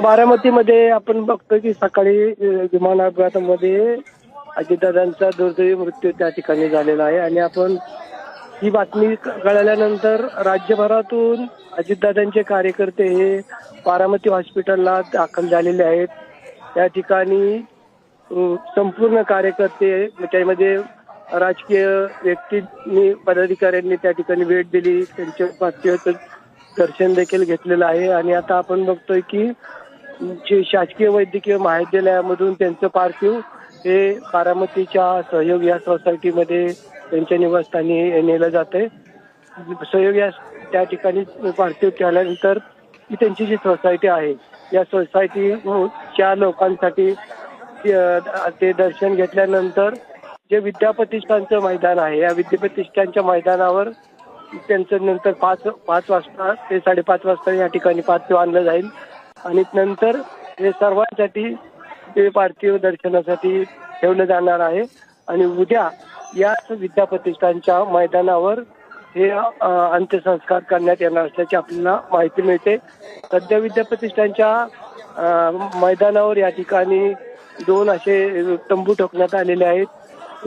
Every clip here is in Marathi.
बारामतीमध्ये आपण बघतो की सकाळी विमान अपघातामध्ये अजितदादांचा दुर्दैवी मृत्यू त्या ठिकाणी झालेला आहे आणि आपण ही बातमी कळल्यानंतर राज्यभरातून अजितदादांचे कार्यकर्ते हे बारामती हॉस्पिटलला दाखल झालेले आहेत। त्या ठिकाणी संपूर्ण कार्यकर्ते त्यामध्ये राजकीय व्यक्तींनी पदाधिकाऱ्यांनी त्या ठिकाणी भेट दिली, त्यांच्या पार्थिव दर्शन देखील घेतलेलं आहे आणि आता आपण बघतोय की शासकीय वैद्यकीय महाविद्यालयामधून त्यांचं पार्थिव हे बारामतीच्या सहयोग या सोसायटीमध्ये त्यांच्या निवासस्थानी नेलं जातंय। सहयोग या त्या ठिकाणी पार्थिव केल्यानंतर ही त्यांची जी सोसायटी आहे या सोसायटीच्या लोकांसाठी ते दर्शन घेतल्यानंतर जे विद्याप्रतिष्ठानचं मैदान आहे या विद्याप्रतिष्ठानच्या मैदानावर त्यांचं नंतर 5 वाजता ते 5:30 वाजता या ठिकाणी पार्थिव आणलं जाईल आणि नंतर हे सर्वांसाठी ते पार्थिव दर्शनासाठी ठेवलं जाणार आहे आणि उद्या याच विद्याप्रतिष्ठानच्या मैदानावर हे अंत्यसंस्कार करण्यात येणार असल्याची आपल्याला माहिती मिळते। सध्या विद्याप्रतिष्ठानच्या मैदानावर या ठिकाणी 2 असे तंबू ठोकण्यात आलेले आहेत,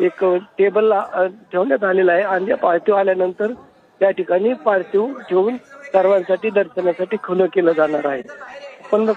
एक टेबल ठेवण्यात आलेला आहे आणि पार्थिव आल्यानंतर त्या ठिकाणी पार्थिव ठेवून सर्वांसाठी दर्शनासाठी खुलं केलं जाणार आहे। पण